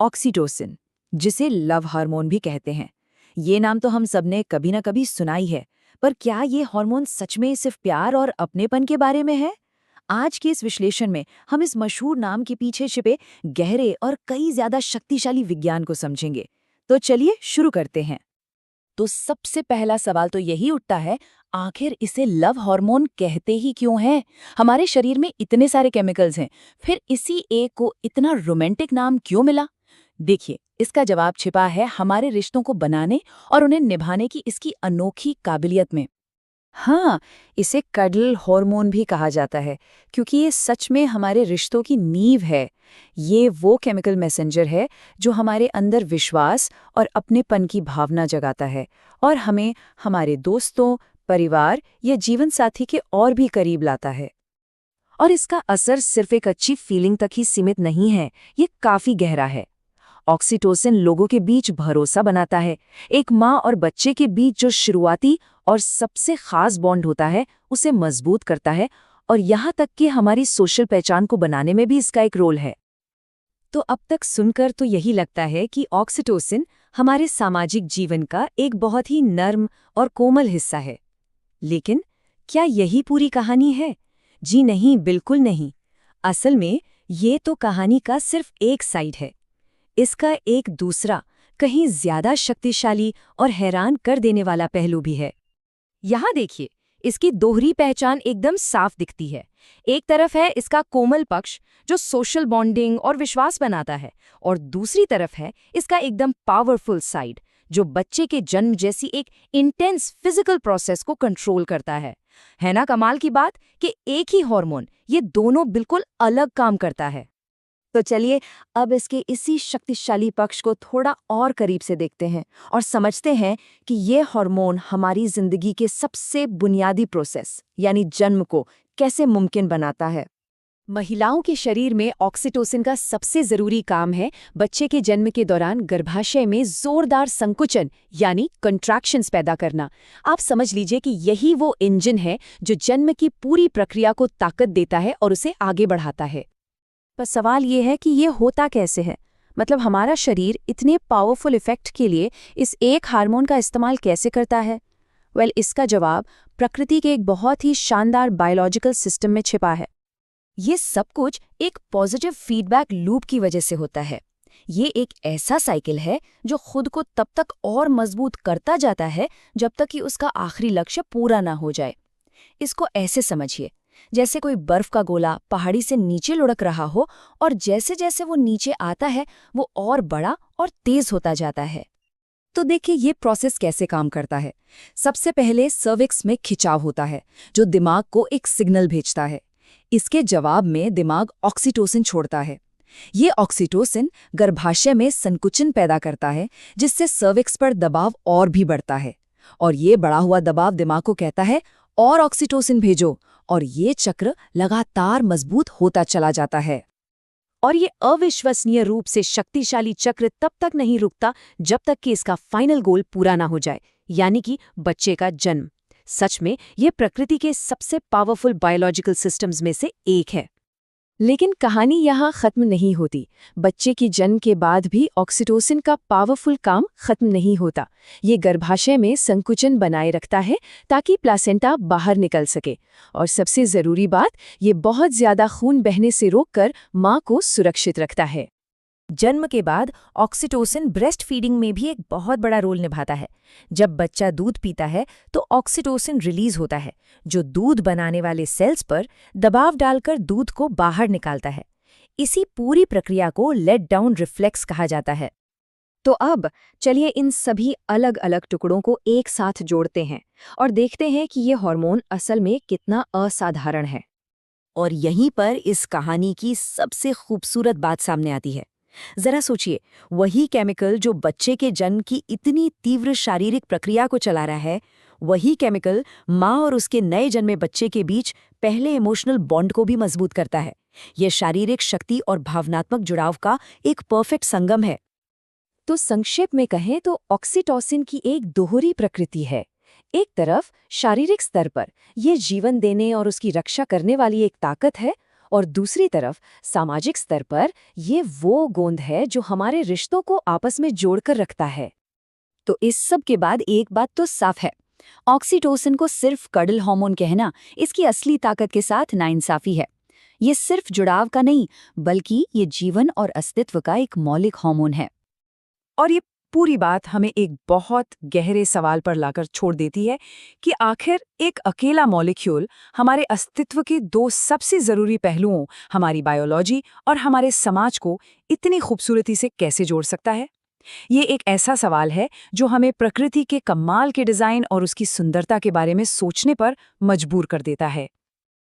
Oxytocin, जिसे love hormone भी कहते हैं। ये नाम तो हम सबने कभी ना कभी सुना ही है, पर क्या ये हार्मोन सच में सिर्फ प्यार और अपनेपन के बारे में है? आज के इस विश्लेषण में हम इस मशहूर नाम के पीछे छिपे गहरे और कई ज्यादा शक्तिशाली विज्ञान को समझेंगे। तो चलिए शुरू करते हैं। तो सबसे पहला सवाल तो यही उठता है, आखिर इसे लव हार्मोन कहते ही क्यों हैं? हमारे शरीर में इतने सारे केमिकल्स हैं, फिर इसी एक को इतना रोमांटिक नाम क्यों मिला? देखिए, इसका जवाब छिपा है हमारे रिश्तों को बनाने और उन्हें निभाने की इसकी अनोखी काबिलियत में। हाँ, इसे कडल हार्मोन भी कहा जाता है, क्योंकि ये सच में हमारे रिश्तों की नींव है। ये वो केमिकल मैसेंजर है जो हमारे अंदर विश्वास और अपनेपन की भावना जगाता है और हमें हमारे दोस्तों, परिवार या जीवन साथी के और भी करीब लाता है। और इसका असर सिर्फ एक अच्छी फीलिंग तक ही सीमित नहीं है, ये काफी गहरा है। ऑक्सीटोसिन लोगों के बीच भरोसा बनाता है। एक माँ और बच्चे के बीच जो शुरुआती और सबसे खास बॉन्ड होता है, उसे मजबूत करता है और यहाँ तक कि हमारी सोशल पहचान को बनाने में भी इसका एक रोल है। तो अब तक सुनकर तो यही लगता है कि ऑक्सीटोसिन हमारे सामाजिक जीवन का एक बहुत ही नर्म और कोमल हिस्सा है। लेकिन क्या यही पूरी कहानी है? जी नहीं, बिल्कुल नहीं। असल में ये तो कहानी का सिर्फ एक साइड है। इसका एक दूसरा, कहीं ज्यादा शक्तिशाली और हैरान कर देने वाला पहलू भी है। यहाँ देखिए, इसकी दोहरी पहचान एकदम साफ दिखती है। एक तरफ है इसका कोमल पक्ष जो सोशल बॉन्डिंग और विश्वास बनाता है, और दूसरी तरफ है इसका एकदम पावरफुल साइड जो बच्चे के जन्म जैसी एक इंटेंस फिजिकल प्रोसेस को कंट्रोल करता है ना कमाल की बात कि एक ही हार्मोन ये दोनों बिल्कुल अलग काम करता है। तो चलिए अब इसके इसी शक्तिशाली पक्ष को थोड़ा और करीब से देखते हैं और समझते हैं कि ये हार्मोन हमारी जिंदगी के सबसे बुनियादी प्रोसेस यानी जन्म को कैसे मुमकिन बनाता है। महिलाओं के शरीर में ऑक्सीटोसिन का सबसे जरूरी काम है बच्चे के जन्म के दौरान गर्भाशय में जोरदार संकुचन यानी कंट्रैक्शंस पैदा करना। आप समझ लीजिए कि यही वो इंजन है जो जन्म की पूरी प्रक्रिया को ताकत देता है और उसे आगे बढ़ाता है। पर सवाल ये है कि ये होता कैसे है, मतलब हमारा शरीर इतने पावरफुल इफेक्ट के लिए इस एक हार्मोन का इस्तेमाल कैसे करता है? इसका जवाब प्रकृति के एक बहुत ही शानदार बायोलॉजिकल सिस्टम में छिपा है। ये सब कुछ एक पॉजिटिव फीडबैक लूप की वजह से होता है। ये एक ऐसा साइकिल है जो खुद को तब तक और मजबूत करता जाता है जब तक कि उसका आखिरी लक्ष्य पूरा ना हो जाए। इसको ऐसे समझिए, जैसे कोई बर्फ का गोला पहाड़ी से नीचे लुढ़क रहा हो और जैसे जैसे वो नीचे आता है वो और बड़ा और तेज होता जाता है। तो देखिए ये प्रोसेस कैसे काम करता है। सबसे पहले सर्विक्स में खिंचाव होता है जो दिमाग को एक सिग्नल भेजता है। इसके जवाब में दिमाग ऑक्सीटोसिन छोड़ता है। ये ऑक्सीटोसिन गर्भाशय में संकुचन पैदा करता है जिससे सर्विक्स पर दबाव और भी बढ़ता है, और ये बढ़ा हुआ दबाव दिमाग को कहता है और ऑक्सीटोसिन भेजो, और ये चक्र लगातार मजबूत होता चला जाता है। और ये अविश्वसनीय रूप से शक्तिशाली चक्र तब तक नहीं रुकता जब तक कि इसका फाइनल गोल पूरा ना हो जाए, यानी कि बच्चे का जन्म। सच में ये प्रकृति के सबसे पावरफुल बायोलॉजिकल सिस्टम्स में से एक है। लेकिन कहानी यहाँ खत्म नहीं होती। बच्चे की जन्म के बाद भी ऑक्सीटोसिन का पावरफुल काम खत्म नहीं होता। ये गर्भाशय में संकुचन बनाए रखता है ताकि प्लासेंटा बाहर निकल सके, और सबसे जरूरी बात, ये बहुत ज्यादा खून बहने से रोककर माँ को सुरक्षित रखता है। जन्म के बाद ऑक्सीटोसिन ब्रेस्ट फीडिंग में भी एक बहुत बड़ा रोल निभाता है। जब बच्चा दूध पीता है तो ऑक्सीटोसिन रिलीज होता है जो दूध बनाने वाले सेल्स पर दबाव डालकर दूध को बाहर निकालता है। इसी पूरी प्रक्रिया को लेट डाउन रिफ्लेक्स कहा जाता है। तो अब चलिए इन सभी अलग अलग टुकड़ों को एक साथ जोड़ते हैं और देखते हैं कि ये हार्मोन असल में कितना असाधारण है। और यहीं पर इस कहानी की सबसे खूबसूरत बात सामने आती है। जरा सोचिए, वही केमिकल जो बच्चे के जन्म की इतनी तीव्र शारीरिक प्रक्रिया को चला रहा है, वही केमिकल माँ और उसके नए जन्मे बच्चे के बीच पहले इमोशनल बॉन्ड को भी मजबूत करता है। यह शारीरिक शक्ति और भावनात्मक जुड़ाव का एक परफेक्ट संगम है। तो संक्षेप में कहें तो ऑक्सीटोसिन की एक दोहरी प्रकृति है। एक तरफ शारीरिक स्तर पर यह जीवन देने और उसकी रक्षा करने वाली एक ताकत है, और दूसरी तरफ सामाजिक स्तर पर ये वो गोंद है जो हमारे रिश्तों को आपस में जोड़कर रखता है। तो इस सब के बाद एक बात तो साफ है, ऑक्सीटोसिन को सिर्फ कडल हार्मोन कहना इसकी असली ताकत के साथ नाइंसाफी है। ये सिर्फ जुड़ाव का नहीं, बल्कि ये जीवन और अस्तित्व का एक मौलिक हार्मोन है। और ये पूरी बात हमें एक बहुत गहरे सवाल पर लाकर छोड़ देती है कि आखिर एक अकेला मॉलिक्यूल हमारे अस्तित्व के दो सबसे जरूरी पहलुओं, हमारी बायोलॉजी और हमारे समाज को इतनी खूबसूरती से कैसे जोड़ सकता है। ये एक ऐसा सवाल है जो हमें प्रकृति के कमाल के डिजाइन और उसकी सुंदरता के बारे में सोचने पर मजबूर कर देता है।